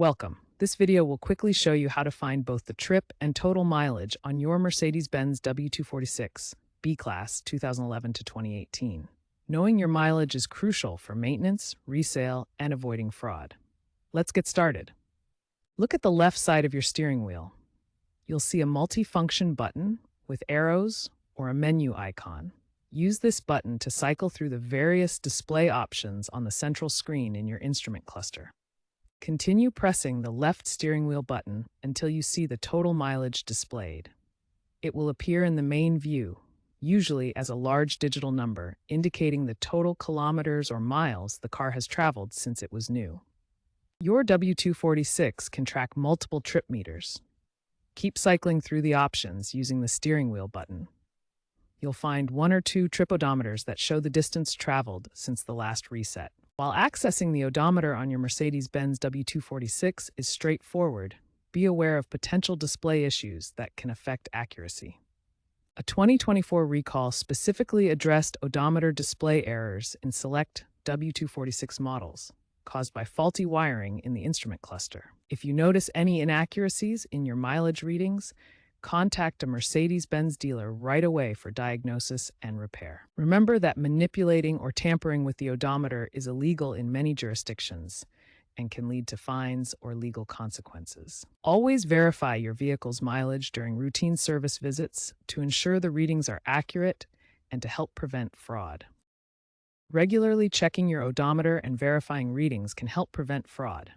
Welcome. This video will quickly show you how to find both the trip and total mileage on your Mercedes-Benz W246 B-Class 2011 to 2018. Knowing your mileage is crucial for maintenance, resale, and avoiding fraud. Let's get started. Look at the left side of your steering wheel. You'll see a multi-function button with arrows or a menu icon. Use this button to cycle through the various display options on the central screen in your instrument cluster. Continue pressing the left steering wheel button until you see the total mileage displayed. It will appear in the main view, usually as a large digital number, indicating the total kilometers or miles the car has traveled since it was new. Your W246 can track multiple trip meters. Keep cycling through the options using the steering wheel button. You'll find one or two trip odometers that show the distance traveled since the last reset. While accessing the odometer on your Mercedes-Benz W246 is straightforward, be aware of potential display issues that can affect accuracy. A 2024 recall specifically addressed odometer display errors in select W246 models, caused by faulty wiring in the instrument cluster. If you notice any inaccuracies in your mileage readings, contact a Mercedes-Benz dealer right away for diagnosis and repair. Remember that manipulating or tampering with the odometer is illegal in many jurisdictions and can lead to fines or legal consequences. Always verify your vehicle's mileage during routine service visits to ensure the readings are accurate and to help prevent fraud. Regularly checking your odometer and verifying readings can help prevent fraud.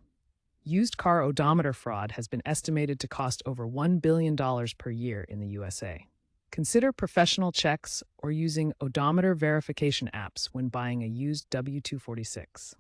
Used car odometer fraud has been estimated to cost over $1 billion per year in the USA. Consider professional checks or using odometer verification apps when buying a used W246.